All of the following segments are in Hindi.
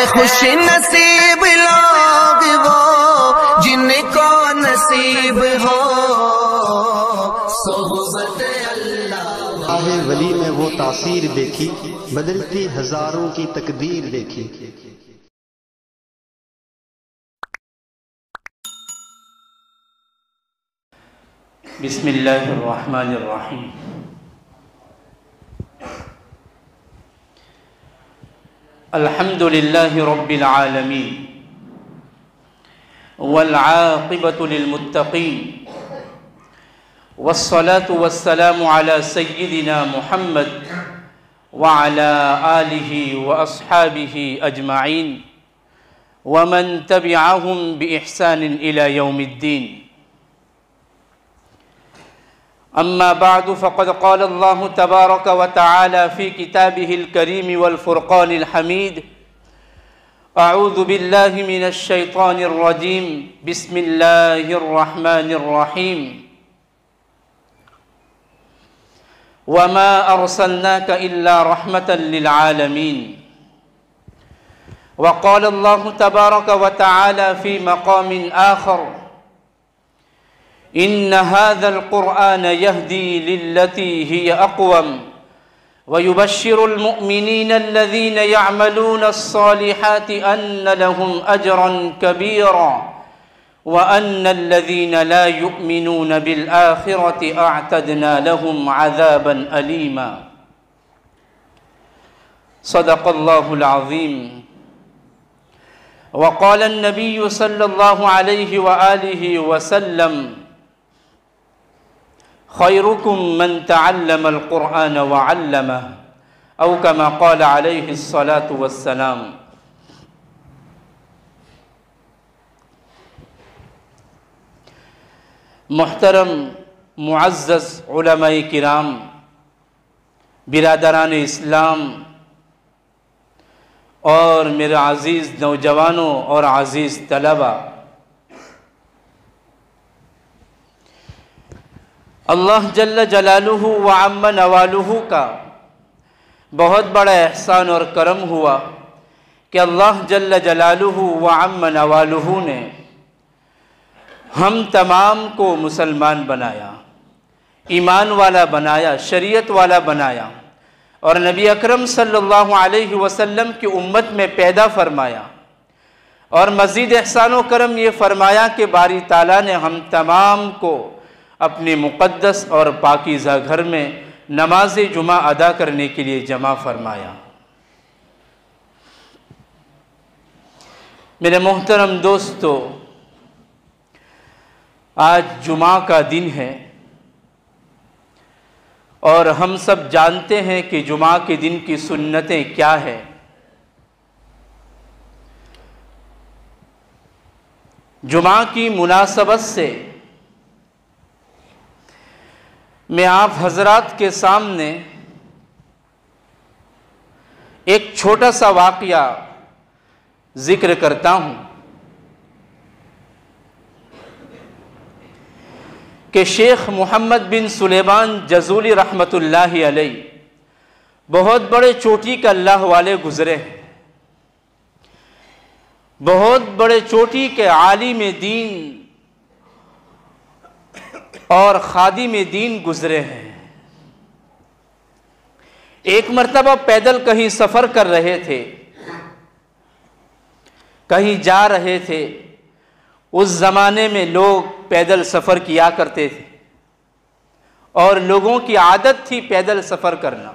खुश नसीब लोग वो जिनको नसीब हो सोहबत अल्लाह। आहे वली में वो तासीर देखी, बदलती हजारों की तकदीर देखी। बिस्मिल्लाहिर्रहमानिर्रहीम। अल्हम्दुलिल्लाहि रब्बिल आलमीन वल आक़िबतु लिल मुत्तक़ीन वस्सलातु वस्सलामु अला सय्यिदिना मुहम्मद व अला आलिहि व अस्हाबिहि अजमाइन व मन तबिअहुम बिइहसान इला यौमिद्दीन। अम्मा बादु फ़क़द क़ाल अल्लाहु तबारक व तआला फ़ी किताबिहिल करीम वल फ़ुरक़ानिल हमीद। अऊज़ु बिल्लाहि मिनश शैतानिर रजीम। बिस्मिल्लाहिर रहमानिर रहीम। वमा अर्सलनाका इल्ला रहमतल लिल आलमीन। व क़ाल अल्लाहु तबारक व तआला फ़ी मक़ामिन आख़र। इन्न हाज़ल क़ुरआन यहदी लिल्लती हिय अक़वम व युबश्शिरुल मुअमिनीन अल्लज़ीन यअमलून अस्सालिहाति अन्न लहुम अजरन कबीरा व अन्नल लज़ीन ला युमिनून बिल आखिरति अअतदना लहुम अज़ाबन अलीमा। सदक़ल्लाहुल अज़ीम। व क़ाल अन्नबिय्यु सल्लल्लाहु अलैहि व आलिहि व सल्लम खैरुकुम मन तअल्लमल क़ुरआन व अल्लमह औ कमा क़ाल अलैहिस्सलातु वस्सलाम। मुहतरम मुअज़्ज़ज़ उलमाए किराम, बिरादरान इस्लाम और मेरे अज़ीज़ नौजवानों और अज़ीज़ तलबा, अल्लाह जल्ल जलालुहु व अम्मा नवालुहु का बहुत बड़ा एहसान और करम हुआ कि अल्लाह जल्ल जलालुहु व अम्मा नवालुहु ने हम तमाम को मुसलमान बनाया, ईमान वाला बनाया, शरीयत वाला बनाया और नबी अकरम सल्लल्लाहु अलैहि वसल्लम की उम्मत में पैदा फरमाया। और मज़ीद एहसान व करम ये फरमाया कि बारी ताला ने हम तमाम को अपने मुक़द्दस और पाकीज़ा घर में नमाज जुमा अदा करने के लिए जमा फरमाया। मेरे मोहतरम दोस्तों, आज जुमा का दिन है और हम सब जानते हैं कि जुमा के दिन की सुन्नतें क्या है। जुमा की मुनासबत से मैं आप हजरात के सामने एक छोटा सा वाक़या ज़िक्र करता हूँ कि शेख मोहम्मद बिन सुलेमान जज़ूली रहमतुल्लाहि अलैह बहुत बड़े चोटी के अल्लाह वाले गुज़रे हैं, बहुत बड़े चोटी के आलिम दीन और खादिम दीन गुजरे हैं। एक मर्तबा पैदल कहीं सफ़र कर रहे थे, कहीं जा रहे थे। उस ज़माने में लोग पैदल सफ़र किया करते थे और लोगों की आदत थी पैदल सफ़र करना।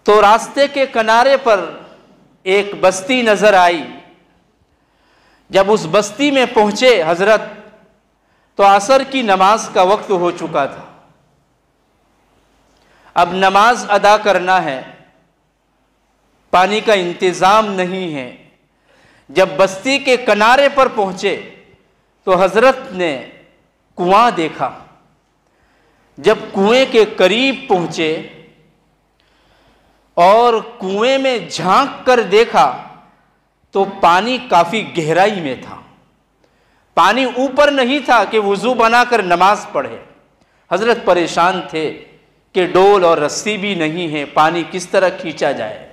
तो रास्ते के किनारे पर एक बस्ती नज़र आई। जब उस बस्ती में पहुँचे हज़रत, तो असर की नमाज का वक्त हो चुका था। अब नमाज अदा करना है, पानी का इंतज़ाम नहीं है। जब बस्ती के किनारे पर पहुँचे तो हज़रत ने कुआं देखा। जब कुएं के करीब पहुँचे और कुएं में झांक कर देखा तो पानी काफ़ी गहराई में था। पानी ऊपर नहीं था कि वुज़ू बनाकर नमाज पढ़े। हज़रत परेशान थे कि डोल और रस्सी भी नहीं है, पानी किस तरह खींचा जाए।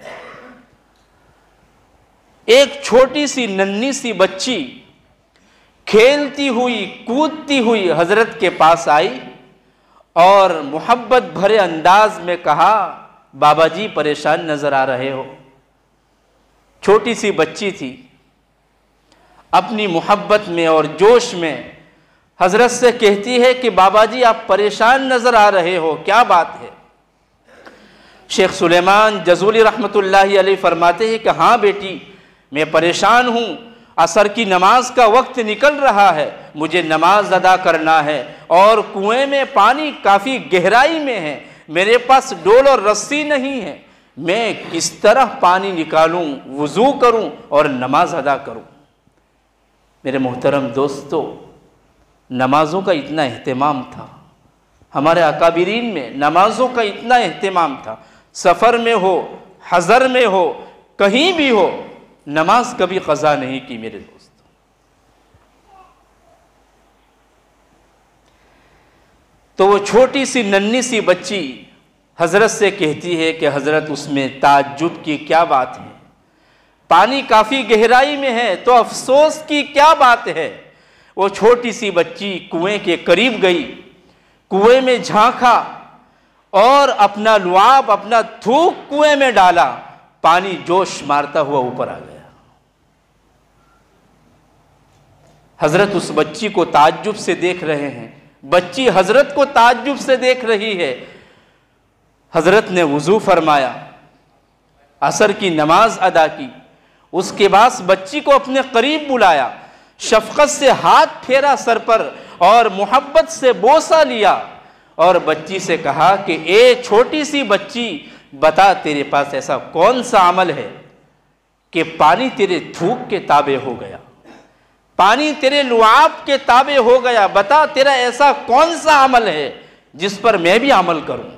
एक छोटी सी नन्ही सी बच्ची खेलती हुई कूदती हुई हजरत के पास आई और मोहब्बत भरे अंदाज में कहा, बाबा जी परेशान नजर आ रहे हो। छोटी सी बच्ची थी, अपनी मोहब्बत में और जोश में हजरत से कहती है कि बाबा जी आप परेशान नजर आ रहे हो, क्या बात है। शेख सुलेमान जजूली रहमतुल्लाहि अलैह फरमाते हैं कि हाँ बेटी, मैं परेशान हूँ, असर की नमाज का वक्त निकल रहा है, मुझे नमाज अदा करना है और कुएं में पानी काफ़ी गहराई में है, मेरे पास डोल और रस्सी नहीं है, मैं किस तरह पानी निकालूं, वुज़ू करूं और नमाज अदा करूं। मेरे मोहतरम दोस्तों, नमाज़ों का इतना एहतमाम था, हमारे अकाबिरीन में नमाज़ों का इतना एहतमाम था। सफ़र में हो, हज़र में हो, कहीं भी हो, नमाज कभी क़ज़ा नहीं की मेरे दोस्तों। तो वो छोटी सी नन्ही सी बच्ची हज़रत से कहती है कि हज़रत उसमें ताज्जुब की क्या बात है, पानी काफ़ी गहराई में है तो अफसोस की क्या बात है। वो छोटी सी बच्ची कुएं के करीब गई, कुएं में झांका और अपना लुआब, अपना थूक कुएं में डाला, पानी जोश मारता हुआ ऊपर आ गया। हजरत उस बच्ची को ताज्जुब से देख रहे हैं, बच्ची हजरत को ताज्जुब से देख रही है। हजरत ने वुज़ू फरमाया, असर की नमाज अदा की, उसके बाद बच्ची को अपने करीब बुलाया, शफकत से हाथ फेरा सर पर और मोहब्बत से बोसा लिया और बच्ची से कहा कि ए छोटी सी बच्ची, बता तेरे पास ऐसा कौन सा अमल है कि पानी तेरे थूक के ताबे हो गया, पानी तेरे लुआब के ताबे हो गया, बता तेरा ऐसा कौन सा अमल है जिस पर मैं भी अमल करूं।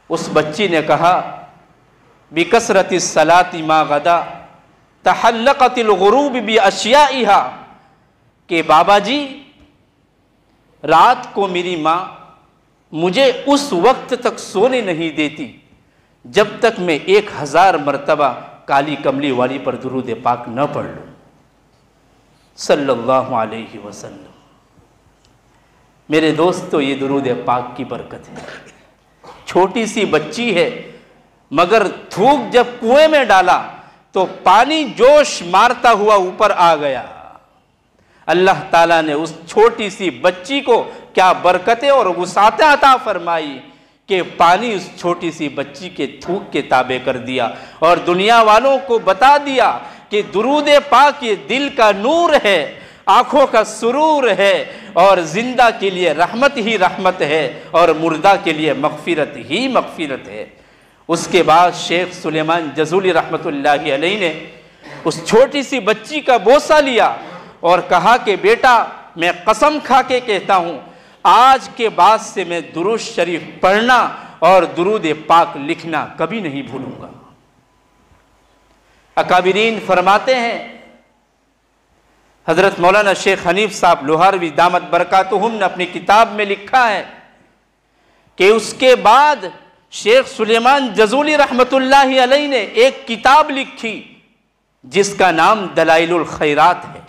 उस बच्ची ने कहा, बिकसरति सलाती मा गदा तहल्लक़तिल गुरूब बि अशियाइहा, कि बाबा जी रात को मेरी माँ मुझे उस वक्त तक सोने नहीं देती जब तक मैं 1000 मरतबा काली कमली वाली पर दुरूद पाक न पढ़ लूँ सल्लल्लाहु अलैहि वसल्लम। मेरे दोस्तों, ये दुरूद पाक की बरकत है। छोटी सी बच्ची है मगर थूक जब कुएं में डाला तो पानी जोश मारता हुआ ऊपर आ गया। अल्लाह ताला ने उस छोटी सी बच्ची को क्या बरकतें और वुसाअत अता फरमाई कि पानी उस छोटी सी बच्ची के थूक के ताबे कर दिया और दुनिया वालों को बता दिया कि दुरूद पाक ये दिल का नूर है, आँखों का सुरूर है और जिंदा के लिए रहमत ही रहमत है और मुर्दा के लिए मगफिरत ही मगफिरत है। उसके बाद शेख सुलेमान जजूली रहमतुल्लाहि अलैह ने उस छोटी सी बच्ची का बोसा लिया और कहा कि बेटा, मैं कसम खा के कहता हूँ, आज के बाद से मैं दुरूद शरीफ पढ़ना और दुरूद पाक लिखना कभी नहीं भूलूंगा। अकाबिरीन फरमाते हैं, हजरत मौलाना शेख हनीफ साहब लोहारवी दामत बरकातुहुम ने अपनी किताब में लिखा है कि उसके बाद शेख सुलेमान जजूली रहमतुल्लाहि अलैह ने एक किताब लिखी जिसका नाम दलाइलुल खैरात है।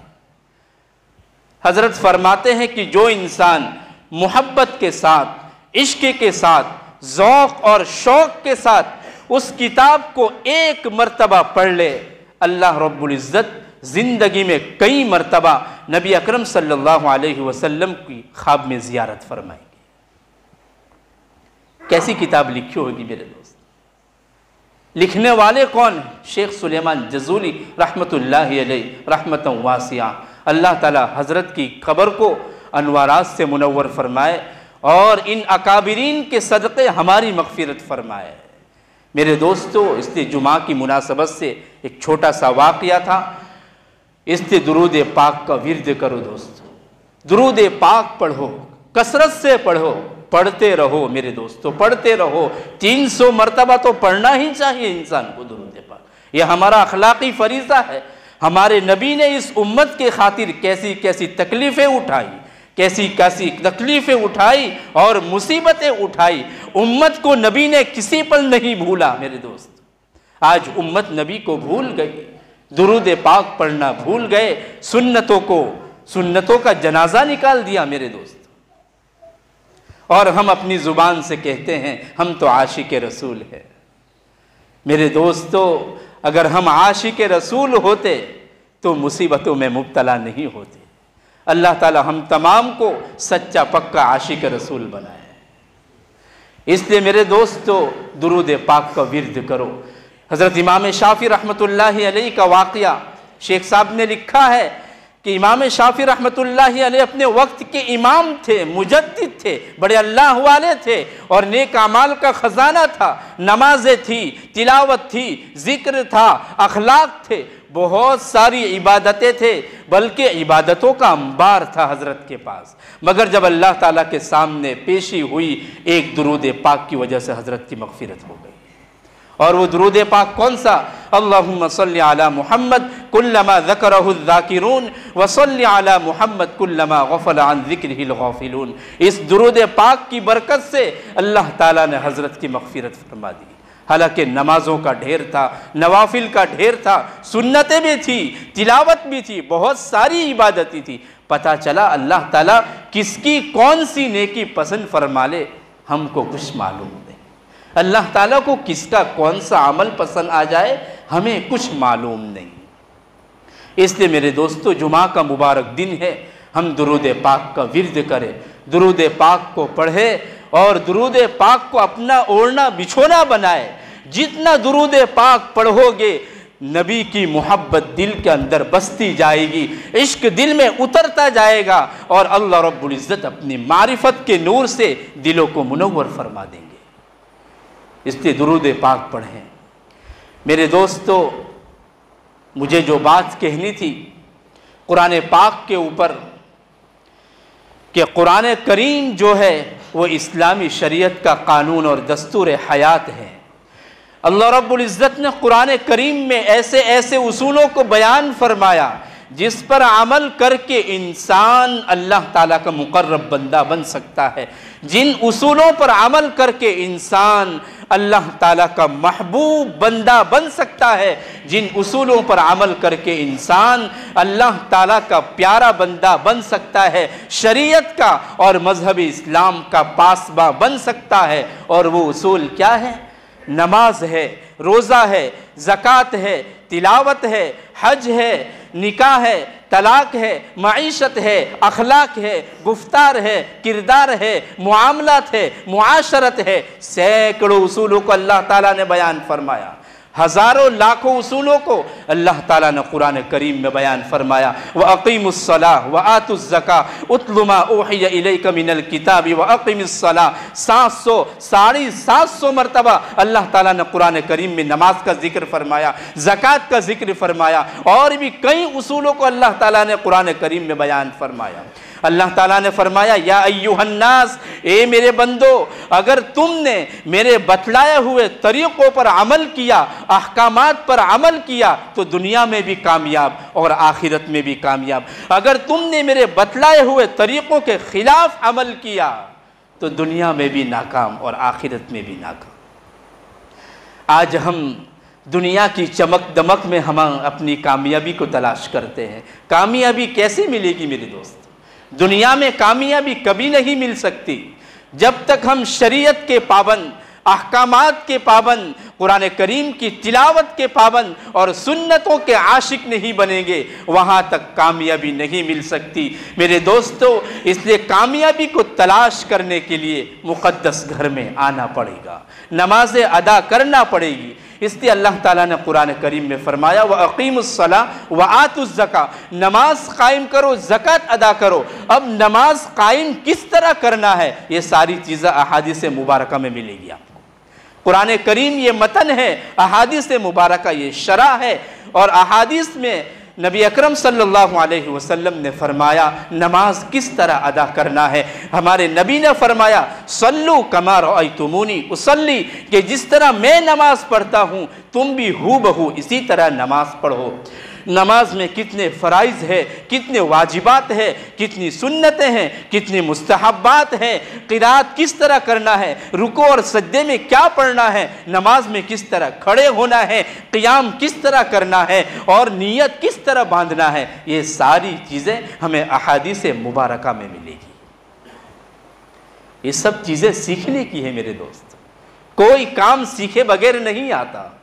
हजरत फरमाते हैं कि जो इंसान मोहब्बत के साथ, इश्क के साथ, ज़ौक़ और शौक़ के साथ उस किताब को एक मर्तबा पढ़ ले, अल्लाह रब्बुल इज़्ज़त ज़िंदगी में कई मर्तबा नबी अकरम सल्लल्लाहु अलैहि वसल्लम की ख्वाब में ज़ियारत फरमाएंगे। कैसी किताब लिखी होगी मेरे दोस्त। लिखने वाले कौन हैं? शेख सुलेमान जजूली रहमतुल्लाहि अलैह रहमतन वासिया। अल्लाह ताला हज़रत की क़ब्र को अनवारात से मुनव्वर फरमाए और इन अकाबिरीन के सदक़े हमारी मग़फ़िरत फरमाए। मेरे दोस्तों, इसलिए जुमा की मुनासबत से एक छोटा सा वाक़या था। इसलिए दुरूद पाक का विर्द करो दोस्तों, दुरूद पाक पढ़ो, कसरत से पढ़ो, पढ़ते रहो मेरे दोस्तों, पढ़ते रहो। 300 मरतबा तो पढ़ना ही चाहिए इंसान को दुरूद पाक। यह हमारा अखलाकी फरीज़ा है। हमारे नबी ने इस उम्मत के खातिर कैसी कैसी तकलीफ़ें उठाई, कैसी कैसी तकलीफ़ें उठाई और मुसीबतें उठाई। उम्मत को नबी ने किसी पल नहीं भूला मेरे दोस्त। आज उम्मत नबी को भूल गई, दुरूद पाक पढ़ना भूल गए, सुन्नतों का जनाजा निकाल दिया मेरे दोस्त। और हम अपनी ज़ुबान से कहते हैं हम तो आशिक रसूल है। मेरे दोस्तों, अगर हम आशिक रसूल होते तो मुसीबतों में मुब्तला नहीं होते। अल्लाह ताला हम तमाम को सच्चा पक्का आशिक रसूल बनाए। इसलिए मेरे दोस्तों, दुरूद पाक का विर्द करो। हज़रत इमाम शाफ़ी रहमतुल्लाहि अलैहि का वाक़या शेख साहब ने लिखा है कि इमाम शाफ़ी रहमतुल्लाहि अलैहि अपने वक्त के इमाम थे, मुजद्दिद थे, बड़े अल्लाह वाले थे और नेक अमाल का ख़जाना था। नमाजें थी, तिलावत थी, ज़िक्र था, अखलाक थे, बहुत सारी इबादतें थे, बल्कि इबादतों का अंबार था हज़रत के पास। मगर जब अल्लाह ताला के सामने पेशी हुई, एक दुरूद पाक की वजह से हज़रत की मग़फ़िरत हो गई। और वो दुरूद पाक कौन सा? अल्लाहुम्मा सल्लि अला मुहम्मद कुल्लमा ज़करहु ज़ाकिरून व सल्लि अला मुहम्मद कुल्लमा गफ़ला अन ज़िक्रिहिल गाफ़िलून। इस दुरूद पाक की बरकत से अल्लाह ताला ने हज़रत की मग़फ़िरत फरमा दी। हालांकि नमाज़ों का ढेर था, नवाफिल का ढेर था, सुन्नतें भी थी, तिलावत भी थी, बहुत सारी इबादतें थी। पता चला अल्लाह ताला किसकी कौन सी नेकी पसंद फरमा ले हमको कुछ मालूम नहीं। अल्लाह ताला को किसका कौन सा अमल पसंद आ जाए हमें कुछ मालूम नहीं। इसलिए मेरे दोस्तों, जुमा का मुबारक दिन है, हम दुरूद पाक का विर्द करें, दुरूद पाक को पढ़ें और दुरूद पाक को अपना ओढ़ना बिछोना बनाए। जितना दुरूद पाक पढ़ोगे नबी की मोहब्बत दिल के अंदर बसती जाएगी, इश्क दिल में उतरता जाएगा और अल्लाह रब्बुल इज़्ज़त अपनी मारिफत के नूर से दिलों को मुनव्वर फरमा देंगे। इसलिए दुरूद पाक पढ़ें। मेरे दोस्तों, मुझे जो बात कहनी थी कुरान पाक के ऊपर कि कुरान करीम जो है वो इस्लामी शरीयत का कानून और दस्तूर हयात है। अल्लाह रब्बुल इज़्ज़त ने कुरान करीम में ऐसे ऐसे उसूलों को बयान फरमाया जिस पर अमल करके इंसान अल्लाह ताला का मुकर्रब बंदा बन सकता है, जिन उसूलों पर अमल करके इंसान अल्लाह ताला का महबूब बंदा बन सकता है, जिन उसूलों पर अमल करके इंसान अल्लाह ताला का प्यारा बंदा बन सकता है, शरीयत का और मजहब इस्लाम का पासबा बन सकता है। और वो उसूल क्या है? नमाज है, रोज़ा है, ज़कात है, तिलावत है, हज है, निकाह है, तलाक है, मईशत है, अखलाक है, गुफ्तार है, किरदार है, मुआमलात है, मुआशरत है। सैकड़ों उसूलों को अल्लाह ताला ने बयान फरमाया, हज़ारों लाखों उसूलों को अल्लाह ताला ने कुरान करीम में बयान फरमाया। व अक़ीमुस्सलाह व आतुज़्ज़का उत्लु मा ऊहिया इलैका मिनल किताबि व अक़ीमिस्सलाह 700 मरतबा अल्लाह ताला ने कुरान करीम में नमाज का जिक्र फरमाया, ज़कात का जिक्र फरमाया और भी कई उसूलों को अल्लाह ताला ने कुरान करीम में बयान फरमाया। अल्लाह ताला ने फरमाया, या अय्युहन्नास, ए मेरे बंदो, अगर तुमने मेरे बतलाए हुए तरीक़ों पर अमल किया, अहकामात पर अमल किया तो दुनिया में भी कामयाब और आखिरत में भी कामयाब। अगर तुमने मेरे बतलाए हुए तरीक़ों के ख़िलाफ़ अमल किया तो दुनिया में भी नाकाम और आखिरत में भी नाकाम। आज हम दुनिया की चमक दमक में हम अपनी कामयाबी को तलाश करते हैं। कामयाबी कैसे मिलेगी मेरे दोस्त? दुनिया में कामयाबी कभी नहीं मिल सकती जब तक हम शरीयत के पाबंद, अहकामात के पाबंद, कुरान करीम की तिलावत के पाबंद और सुन्नतों के आशिक नहीं बनेंगे, वहाँ तक कामयाबी नहीं मिल सकती मेरे दोस्तों। इसलिए कामयाबी को तलाश करने के लिए मुक़द्दस घर में आना पड़ेगा, नमाज़ें अदा करना पड़ेगी। इसलिए अल्लाह ताला ने कुरान करीम में फरमाया, व अक़ीमुस्सलाह व आतुज़्ज़का, नमाज कायम करो, ज़कात अदा करो। अब नमाज कायम किस तरह करना है, ये सारी चीज़ें अहादीस मुबारका में मिलेगी आपको। कुरान करीम ये मतन है, अहादीस मुबारका ये शरा है। और अहादीस में नबी अकरम सल्लल्लाहु अलैहि वसल्लम ने फरमाया नमाज किस तरह अदा करना है। हमारे नबी ने फरमाया, सल्लू कमा रअयतुमूनी उसल्ली, कि जिस तरह मैं नमाज पढ़ता हूँ तुम भी हूबहू इसी तरह नमाज पढ़ो। नमाज में कितने फ़राइज़ है, कितने वाजिबात है, कितनी सुन्नतें हैं, कितनी मुस्तहब्बात हैं, क़िराअत किस तरह करना है, रुकू और सज्दे में क्या पढ़ना है, नमाज में किस तरह खड़े होना है, क़ियाम किस तरह करना है और नीयत किस तरह बांधना है, ये सारी चीज़ें हमें अहादीस मुबारका में मिलेगी। ये सब चीज़ें सीखने की है मेरे दोस्त। कोई काम सीखे बगैर नहीं आता।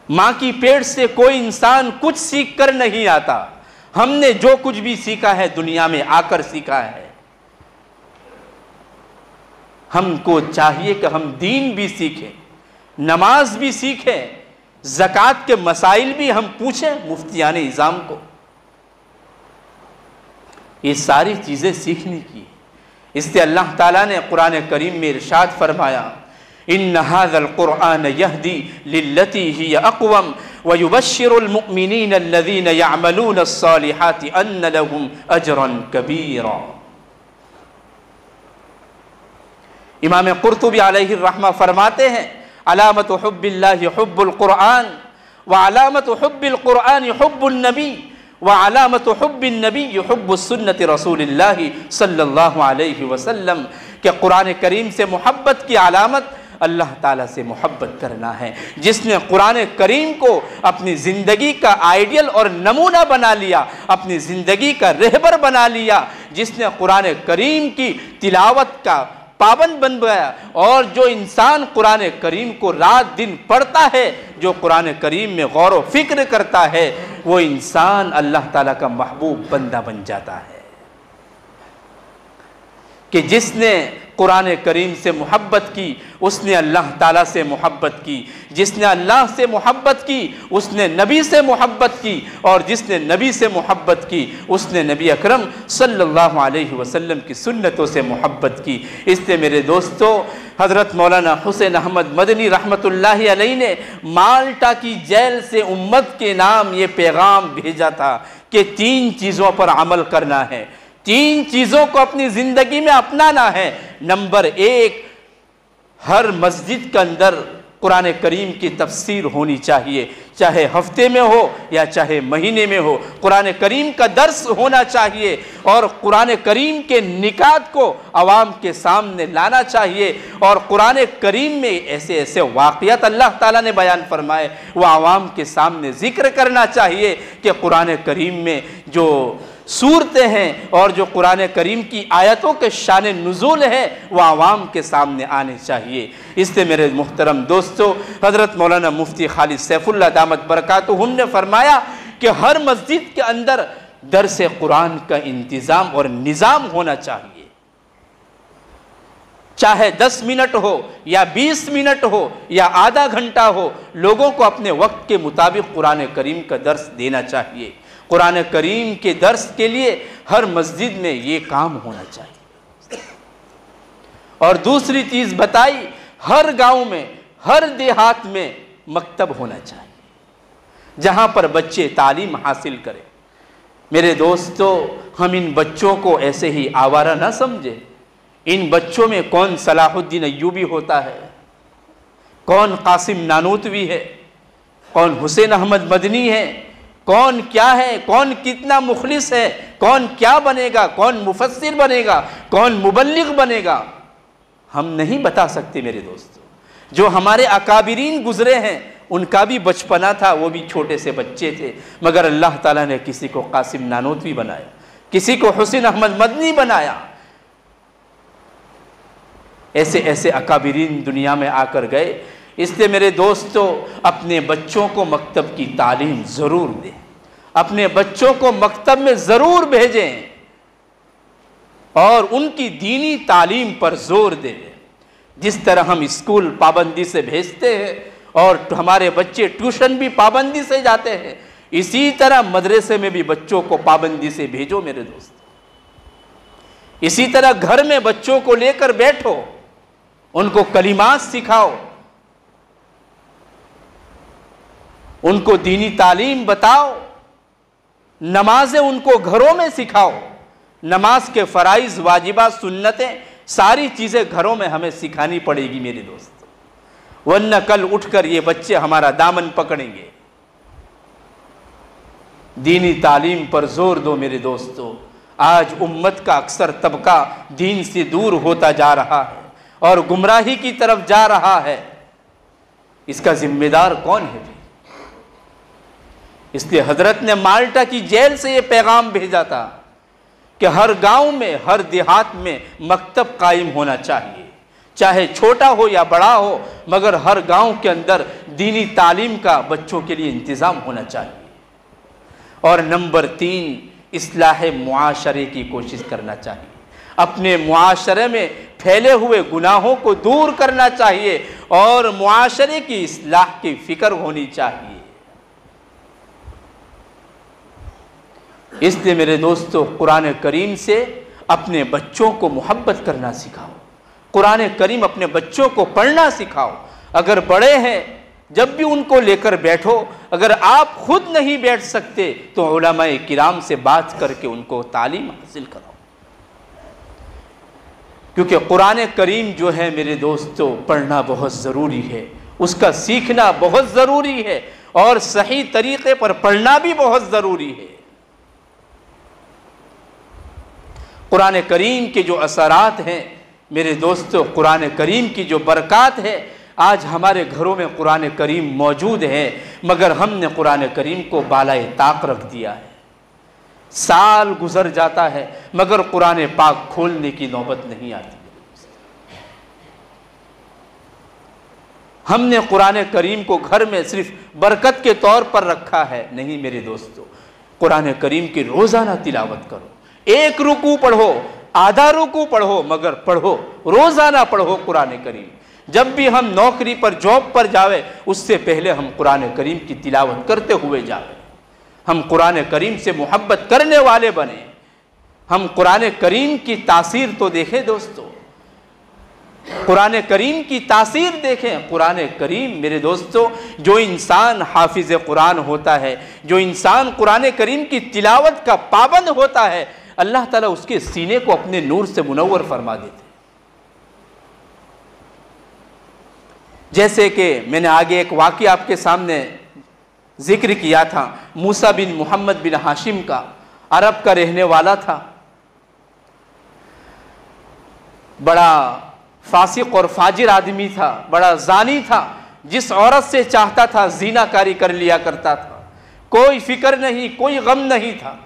माँ की पेट से कोई इंसान कुछ सीख कर नहीं आता। हमने जो कुछ भी सीखा है दुनिया में आकर सीखा है। हमको चाहिए कि हम दीन भी सीखें, नमाज भी सीखें, ज़कात के मसाइल भी हम पूछें मुफ्तियान इज़ाम को। ये सारी चीज़ें सीखने की। इसलिए अल्लाह ताला ने कुरान करीम में इरशाद फरमाया, इन्ना हाज़ल कुरआन यहदी लिल्लती हिय अक़वम व युबश्शिरुल मुमिनीन अल्लज़ीना यअमलूना अस्सालिहाति अन्न लहुम अजरन कबीरा। इमाम कुर्तुबी अलैहि रहमा फरमाते हैं, अलामतु हुब्बिल्लाहि हुब्बुल कुरआन व अलामतु हुब्बिल कुरआन हुब्बुन नबी व अलामतु हुब्बिन नबी हुब्बुस सुन्नति रसूलिल्लाहि सल्लल्लाहु अलैहि वसल्लम। कि कुरान करीम से मोहब्बत की अलामत अल्लाह ताला से मोहब्बत करना है। जिसने कुरान करीम को अपनी ज़िंदगी का आइडियल और नमूना बना लिया, अपनी ज़िंदगी का रहबर बना लिया, जिसने कुरान करीम की तिलावत का पाबंद बन गया, और जो इंसान कुरान करीम को रात दिन पढ़ता है, जो कुरान करीम में गौर व फिक्र करता है, वो इंसान अल्लाह ताला का महबूब बंदा बन जाता है। कि जिसने कुरान करीम से मोहब्बत की उसने अल्लाह ताला से मोहब्बत की, जिसने अल्लाह से मोहब्बत की उसने नबी से मोहब्बत की, और जिसने नबी से मोहब्बत की उसने नबी अकरम सल्लल्लाहु अलैहि वसल्लम की सुन्नतों से मोहब्बत की। इसलिए मेरे दोस्तों, हज़रत मौलाना हुसैन अहमद मदनी रहमतुल्लाहि अलैहि ने माल्टा की जेल से उम्मत के नाम ये पैगाम भेजा था कि 3 चीज़ों पर अमल करना है, 3 चीज़ों को अपनी ज़िंदगी में अपनाना है। नंबर 1, हर मस्जिद के अंदर कुरान करीम की तफसीर होनी चाहिए, चाहे हफ्ते में हो या चाहे महीने में हो। कुरान करीम का दर्स होना चाहिए और कुरान करीम के निकात को आवाम के सामने लाना चाहिए। और कुरान करीम में ऐसे ऐसे वाक़ियात अल्लाह ताला ने बयान फरमाए, वो आवाम के सामने ज़िक्र करना चाहिए कि कुरान करीम में जो सूरतें हैं और जो कुरान करीम की आयतों के शान नुज़ूल है वो आवाम के सामने आने चाहिए। इससे मेरे मुहतरम दोस्तों, हज़रत मौलाना मुफ्ती खालिद सैफुल्लाह दामत बरकातुहुम ने फरमाया कि हर मस्जिद के अंदर दर्स कुरान का इंतज़ाम और निज़ाम होना चाहिए। चाहे 10 मिनट हो या 20 मिनट हो या आधा घंटा हो, लोगों को अपने वक्त के मुताबिक कुरान करीम का दर्स देना चाहिए। कुरान करीम के दर्स के लिए हर मस्जिद में ये काम होना चाहिए। और दूसरी चीज़ बताई, हर गांव में, हर देहात में मकतब होना चाहिए जहां पर बच्चे तालीम हासिल करें। मेरे दोस्तों, हम इन बच्चों को ऐसे ही आवारा ना समझे। इन बच्चों में कौन सलाहुद्दीन अय्यूबी होता है, कौन कासिम नानूतवी है, कौन हुसैन अहमद मदनी है, कौन क्या है, कौन कितना मुखलिस है, कौन क्या बनेगा, कौन मुफस्सिर बनेगा, कौन मुबल्लिग बनेगा, हम नहीं बता सकते मेरे दोस्तों। जो हमारे अकाबिरीन गुजरे हैं उनका भी बचपना था, वो भी छोटे से बच्चे थे, मगर अल्लाह ताला ने किसी को कासिम नानूतवी बनाया, किसी को हुसैन अहमद मदनी बनाया। ऐसे ऐसे अकाबिरीन दुनिया में आकर गए। इसलिए मेरे दोस्तों, अपने बच्चों को मकतब की तालीम ज़रूर दें, अपने बच्चों को मकतब में ज़रूर भेजें और उनकी दीनी तालीम पर ज़ोर दें। जिस तरह हम स्कूल पाबंदी से भेजते हैं और हमारे बच्चे ट्यूशन भी पाबंदी से जाते हैं, इसी तरह मदरसे में भी बच्चों को पाबंदी से भेजो मेरे दोस्त। इसी तरह घर में बच्चों को लेकर बैठो, उनको कलिमात सिखाओ, उनको दीनी तालीम बताओ, नमाजें उनको घरों में सिखाओ। नमाज के फ़राइज़, वाजिबात, सुन्नतें, सारी चीज़ें घरों में हमें सिखानी पड़ेगी मेरे दोस्त, वरना कल उठकर ये बच्चे हमारा दामन पकड़ेंगे। दीनी तालीम पर जोर दो मेरे दोस्तों। आज उम्मत का अक्सर तबका दीन से दूर होता जा रहा है और गुमराही की तरफ जा रहा है। इसका जिम्मेदार कौन है? इसलिए हजरत ने माल्टा की जेल से ये पैगाम भेजा था कि हर गांव में, हर देहात में मकतब कायम होना चाहिए, चाहे छोटा हो या बड़ा हो, मगर हर गांव के अंदर दीनी तालीम का बच्चों के लिए इंतज़ाम होना चाहिए। और नंबर 3, इस्लाह मुआशरे की कोशिश करना चाहिए। अपने मुआशरे में फैले हुए गुनाहों को दूर करना चाहिए और मुआशरे की इस्लाह की फिक्र होनी चाहिए। इसलिए मेरे दोस्तों, कुरान करीम से अपने बच्चों को मोहब्बत करना सिखाओ। कुरान करीम अपने बच्चों को पढ़ना सिखाओ। अगर बड़े हैं, जब भी उनको लेकर बैठो, अगर आप खुद नहीं बैठ सकते तो उलमाए किराम से बात करके उनको तालीम हासिल कराओ। क्योंकि कुरान करीम जो है मेरे दोस्तों, पढ़ना बहुत ज़रूरी है, उसका सीखना बहुत ज़रूरी है और सही तरीक़े पर पढ़ना भी बहुत ज़रूरी है। कुरान करीम के जो असरात हैं मेरे दोस्तों, कुरान करीम की जो बरक़ात है, आज हमारे घरों में कुरान करीम मौजूद है, मगर हमने कुरान करीम को बालाए ताक रख दिया है। साल गुजर जाता है मगर कुरान पाक खोलने की नौबत नहीं आती। हमने कुरान करीम को घर में सिर्फ बरकत के तौर पर रखा है। नहीं मेरे दोस्तों, कुरान करीम की रोज़ाना तिलावत करो। एक रुकू पढ़ो, आधा रुकू पढ़ो, मगर पढ़ो, रोज़ाना पढ़ो कुरान करीम। जब भी हम नौकरी पर, जॉब पर जावे, उससे पहले हम कुरान करीम की तिलावत करते हुए जावे। हम कुरान करीम से मोहब्बत करने वाले बने। हम कुरान करीम की तासीर तो देखें दोस्तों, कुरान करीम की तासीर देखें। कुरान करीम मेरे दोस्तों, जो इंसान हाफिज़ कुरान होता है, जो इंसान कुरान करीम की तिलावत का पाबंद होता है, अल्लाह ताला उसके सीने को अपने नूर से मुनव्वर फरमा देते। जैसे कि मैंने आगे एक वाक़या आपके सामने जिक्र किया था, मूसा बिन मोहम्मद बिन हाशिम का, अरब का रहने वाला था, बड़ा फासिक और फाजिर आदमी था, बड़ा जानी था। जिस औरत से चाहता था ज़िनाकारी कर लिया करता था, कोई फिक्र नहीं, कोई गम नहीं था।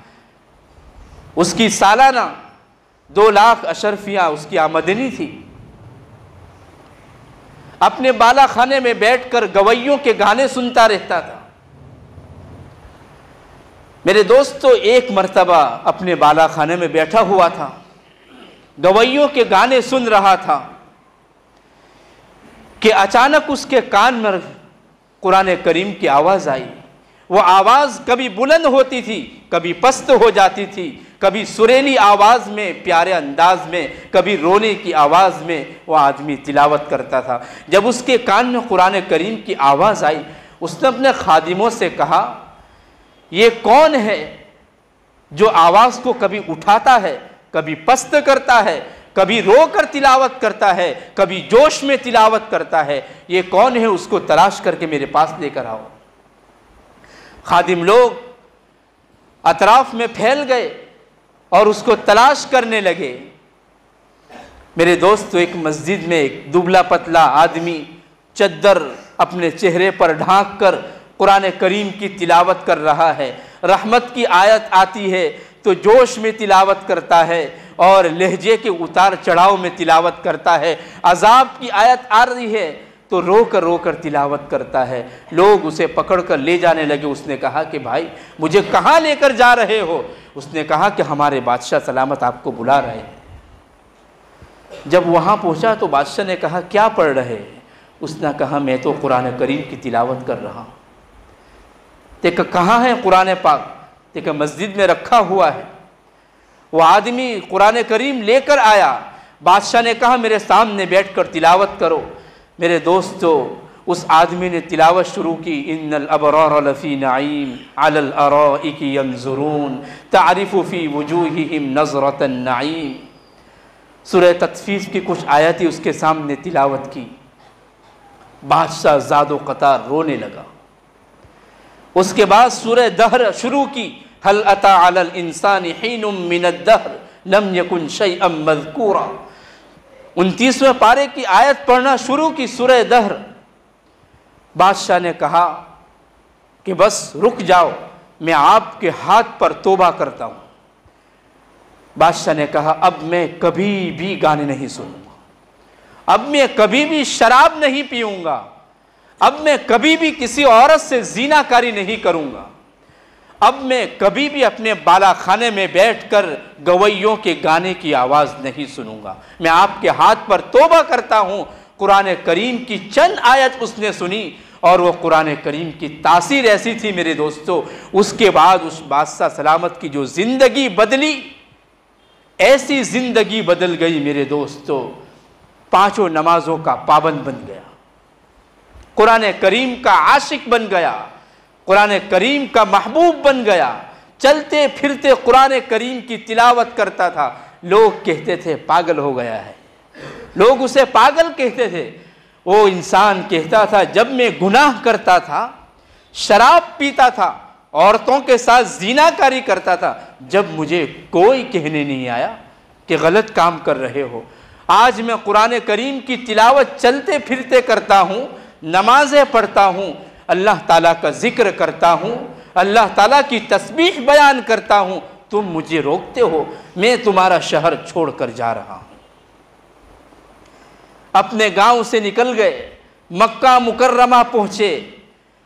उसकी सालाना 2 लाख अशरफियाँ उसकी आमदनी थी। अपने बाला खाने में बैठकर गवैयों के गाने सुनता रहता था। मेरे दोस्तों, एक मर्तबा अपने बाला खाने में बैठा हुआ था, गवैयों के गाने सुन रहा था कि अचानक उसके कान में कुरान करीम की आवाज़ आई। वो आवाज़ कभी बुलंद होती थी, कभी पस्त हो जाती थी, कभी सुरीली आवाज़ में, प्यारे अंदाज में, कभी रोने की आवाज़ में वो आदमी तिलावत करता था। जब उसके कान में कुरान करीम की आवाज़ आई, उसने अपने खादिमों से कहा, ये कौन है जो आवाज़ को कभी उठाता है, कभी पस्त करता है, कभी रो कर तिलावत करता है, कभी जोश में तिलावत करता है? ये कौन है? उसको तलाश करके मेरे पास लेकर आओ। खादिम लोग अतराफ में फैल गए और उसको तलाश करने लगे। मेरे दोस्तों, एक मस्जिद में एक दुबला पतला आदमी चद्दर अपने चेहरे पर ढांक कर कुरान करीम की तिलावत कर रहा है। रहमत की आयत आती है तो जोश में तिलावत करता है और लहजे के उतार चढ़ाव में तिलावत करता है। अजाब की आयत आ रही है तो रो कर तिलावत करता है। लोग उसे पकड़ कर ले जाने लगे। उसने कहा कि भाई, मुझे कहाँ लेकर जा रहे हो? उसने कहा कि हमारे बादशाह सलामत आपको बुला रहे हैं। जब वहाँ पहुँचा तो बादशाह ने कहा, क्या पढ़ रहे हैं? उसने कहा, मैं तो कुरान करीम की तिलावत कर रहा हूँ। देखा कहाँ है कुरान पाक? देखा मस्जिद में रखा हुआ है। वो आदमी कुरान करीम लेकर आया। बादशाह ने कहा, मेरे सामने बैठकर तिलावत करो। मेरे दोस्तों, उस आदमी ने तिलावत शुरू की, इन्नल अबरार लफ़ी नईम अलल अराइकी यंजुरून तारिफु फी वजूहिहिम नज़रतन नईम। सूरह तत्फीफ की कुछ आयतें उसके सामने तिलावत की। बादशाह ज़ादो क़तार रोने लगा। उसके बाद सूरह दहर शुरू की, हल अता अलल इंसानी हीनुम मिनद्दहर लम यकुन शैअम मज़कूरा। 29वें पारे की आयत पढ़ना शुरू की सूरह दहर। बादशाह ने कहा कि बस रुक जाओ, मैं आपके हाथ पर तौबा करता हूँ। बादशाह ने कहा अब मैं कभी भी गाने नहीं सुनूंगा, अब मैं कभी भी शराब नहीं पीऊंगा, अब मैं कभी भी किसी औरत से ज़िनाकारी नहीं करूंगा, अब मैं कभी भी अपने बालाखाने में बैठकर गवैयों के गाने की आवाज़ नहीं सुनूंगा। मैं आपके हाथ पर तौबा करता हूँ। कुरान करीम की चंद आयत उसने सुनी और वो कुरान करीम की तासीर ऐसी थी मेरे दोस्तों, उसके बाद उस बादशाह सलामत की जो ज़िंदगी बदली, ऐसी ज़िंदगी बदल गई मेरे दोस्तों, 5 नमाजों का पाबंद बन गया, कुरान करीम का आशिक बन गया, कुरान करीम का महबूब बन गया। चलते फिरते कुरान करीम की तिलावत करता था। लोग कहते थे पागल हो गया है, लोग उसे पागल कहते थे। वो इंसान कहता था जब मैं गुनाह करता था, शराब पीता था, औरतों के साथ ज़िनाकारी करता था, जब मुझे कोई कहने नहीं आया कि गलत काम कर रहे हो। आज मैं कुरान करीम की तिलावत चलते फिरते करता हूँ, नमाजें पढ़ता हूँ, अल्लाह ताला का जिक्र करता हूँ, अल्लाह ताला की तस्बीह बयान करता हूँ, तुम मुझे रोकते हो, मैं तुम्हारा शहर छोड़कर जा रहा हूँ। अपने गांव से निकल गए, मक्का मुकर्रमा पहुँचे,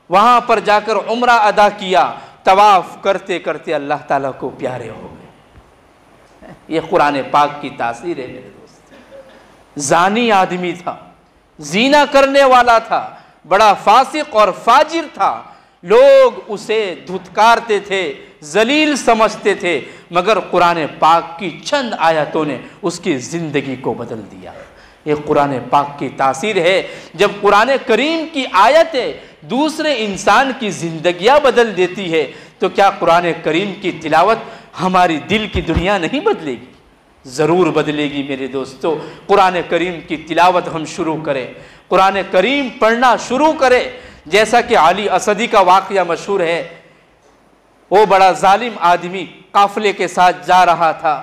वहाँ पर जाकर उम्रा अदा किया, तवाफ करते करते अल्लाह ताला को प्यारे हो गए। ये कुरान पाक की तासीर है मेरे दोस्त। जानी आदमी था, जीना करने वाला था, बड़ा फासिक और फाजिर था, लोग उसे धुतकारते थे, जलील समझते थे, मगर कुरान पाक की चंद आयतों ने उसकी ज़िंदगी को बदल दिया। ये कुरान पाक की तासीर है। जब कुरान करीम की आयतें दूसरे इंसान की ज़िंदगियाँ बदल देती है, तो क्या कुरान करीम की तिलावत हमारी दिल की दुनिया नहीं बदलेगी? ज़रूर बदलेगी मेरे दोस्तों। कुरान करीम की तिलावत हम शुरू करें, कुरान करीम पढ़ना शुरू करें। जैसा कि अली असदी का वाक़या मशहूर है, वो बड़ा जालिम आदमी काफ़िले के साथ जा रहा था,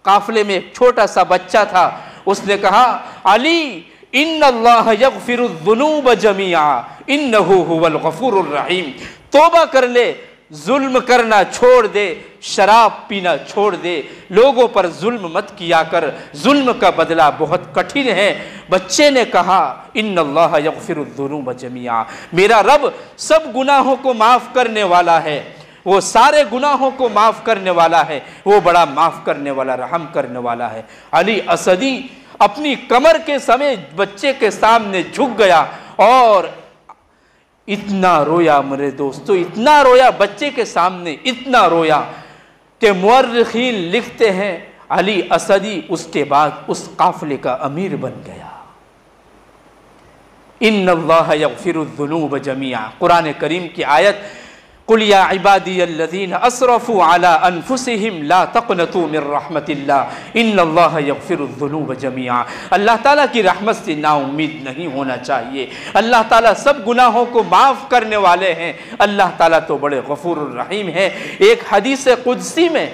काफ़िले में एक छोटा सा बच्चा था। उसने कहा अली इन्नल्लाह यग़फ़िरुज़्ज़ुनूब जमीआ इन्नहु हुवल गफ़ूरुर रहीम। तौबा कर ले, जुल्म करना छोड़ दे, शराब पीना छोड़ दे, लोगों पर जुल्म मत किया कर, जुल्म का बदला बहुत कठिन है। बच्चे ने कहा इन्नल्लाह यग़फ़िरुज़्ज़ुनूब जमीआ, मेरा रब सब गुनाहों को माफ़ करने वाला है, वो सारे गुनाहों को माफ़ करने वाला है, वो बड़ा माफ़ करने वाला, रहम करने वाला है। अली असदी अपनी कमर के समेत बच्चे के सामने झुक गया और इतना रोया मेरे दोस्तों, इतना रोया बच्चे के सामने, इतना रोया कि मुअर्रिखीन लिखते हैं अली असदी उसके बाद उस काफ़िले का अमीर बन गया। इन्नल्लाह यग़फ़िरुज़्ज़ुनूब जमीआ, कुरान करीम की आयत, कुल या इबादियल्लज़ीना असरफ़ू अला अनफुसिहिम ला तक़नतू मिर रहमतिल्लाह इन्नल्लाह यग़फ़िरुज़्ज़ुनूब जमीआ। अल्लाह ताला की रहमत से नाउम्मीद नहीं होना चाहिए। अल्लाह ताला सब गुनाहों को माफ़ करने वाले हैं। अल्लाह ताला तो बड़े गफ़ूरुर रहीम है। एक हदीस कुदसी में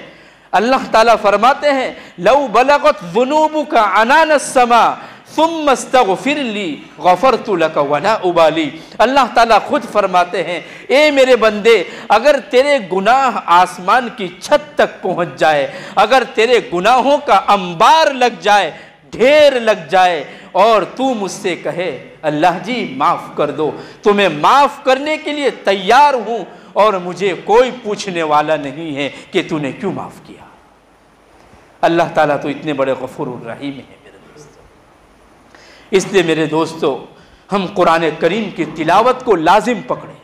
अल्लाह ताला फरमाते हैं लौ बलगत ज़ुनूबुका अनानस समा सुम्मा अस्तग़फ़िरली ग़फ़रतु लक वला उबाली। अल्लाह ताला खुद फरमाते हैं ए मेरे बंदे, अगर तेरे गुनाह आसमान की छत तक पहुँच जाए, अगर तेरे गुनाहों का अंबार लग जाए, ढेर लग जाए, और तू मुझसे कहे अल्लाह जी माफ़ कर दो, तो मैं माफ़ करने के लिए तैयार हूँ और मुझे कोई पूछने वाला नहीं है कि तूने क्यों माफ़ किया। अल्लाह ताला तो इतने बड़े गफ़ूरुर रहीम है। इसलिए मेरे दोस्तों, हम कुरान करीम की तिलावत को लाजिम पकड़ें,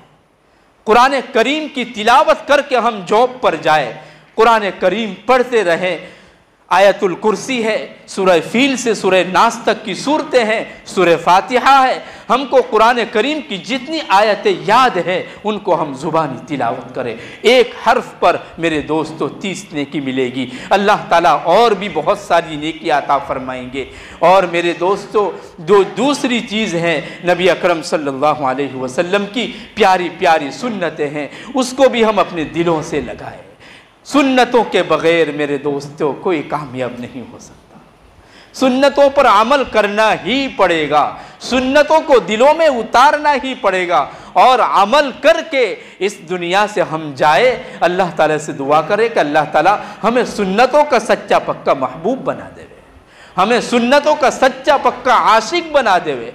कुरान करीम की तिलावत करके हम जॉब पर जाए, कुरान करीम पढ़ते रहें। आयतुल कुर्सी है, सूरह फील से सूरह नास तक की सूरतें हैं, सूरह फातिहा है। हमको कुरान करीम की जितनी आयतें याद है उनको हम ज़ुबानी तिलावत करें। एक हर्फ पर मेरे दोस्तों 30 नेकी मिलेगी। अल्लाह ताला और भी बहुत सारी नेकी अता फरमाएंगे। और मेरे दोस्तों, जो दूसरी चीज़ है नबी अकरम सल्लल्लाहु अलैहि वसल्लम की प्यारी प्यारी सुन्नतें हैं, उसको भी हम अपने दिलों से लगाएं। सुन्नतों के बगैर मेरे दोस्तों कोई कामयाब नहीं हो सकता। सुन्नतों पर अमल करना ही पड़ेगा, सुन्नतों को दिलों में उतारना ही पड़ेगा और अमल करके इस दुनिया से हम जाए। अल्लाह ताला से दुआ करें कि अल्लाह ताला हमें सुन्नतों का सच्चा पक्का महबूब बना देवे, हमें सुन्नतों का सच्चा पक्का आशिक बना देवे।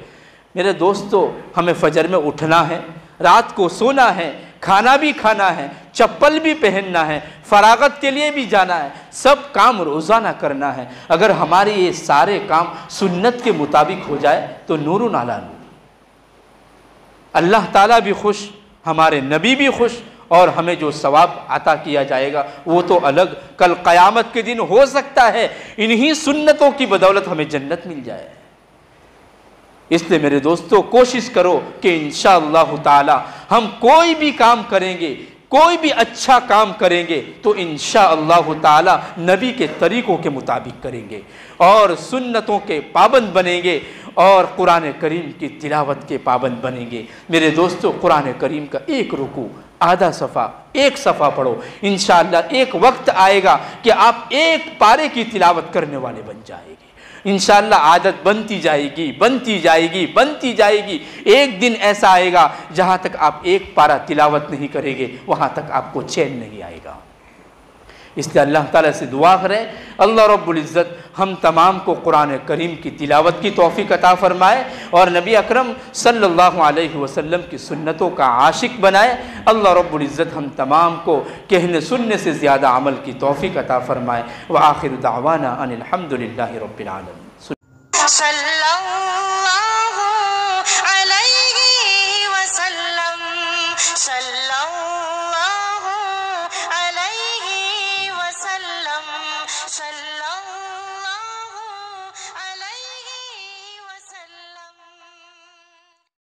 मेरे दोस्तों, हमें फजर में उठना है, रात को सोना है, खाना भी खाना है, चप्पल भी पहनना है, फरागत के लिए भी जाना है, सब काम रोज़ाना करना है। अगर हमारे ये सारे काम सुन्नत के मुताबिक हो जाए तो नूरुन अला नूर, अल्लाह ताला भी खुश, हमारे नबी भी खुश, और हमें जो सवाब अता किया जाएगा वो तो अलग। कल क़यामत के दिन हो सकता है इन्हीं सुन्नतों की बदौलत हमें जन्नत मिल जाए। इसलिए मेरे दोस्तों, कोशिश करो कि इंशाअल्लाह ताला हम कोई भी काम करेंगे, कोई भी अच्छा काम करेंगे तो इंशाअल्लाह ताला नबी के तरीक़ों के मुताबिक करेंगे और सुन्नतों के पाबंद बनेंगे और कुरान करीम की तिलावत के पाबंद बनेंगे। मेरे दोस्तों, कुरान करीम का एक रुकू, आधा सफ़ा, एक सफ़ा पढ़ो, इंशाअल्लाह एक वक्त आएगा कि आप एक पारे की तिलावत करने वाले बन जाएंगे। इंशाअल्लाह आदत बनती जाएगी, बनती जाएगी, बनती जाएगी। एक दिन ऐसा आएगा जहाँ तक आप एक पारा तिलावत नहीं करेंगे वहाँ तक आपको चैन नहीं आएगा। इसलिए अल्लाह ताला से दुआ करें, अल्लाह रब्बुल इज़्ज़त हम तमाम को कुरान करीम की तिलावत की तौफ़ीक़ अता फ़रमाए और नबी अकरम सल्लल्लाहु अलैहि वसल्लम की सुन्नतों का आशिक बनाए। अल्लाह रब्बुल इज़्ज़त हम तमाम को कहने सुनने से ज़्यादा अमल की तौफ़ीक़ अता फ़रमाए। व आखिर दावाना अनिल हम्दुलिल्लाहि रब्बिल आलमीन।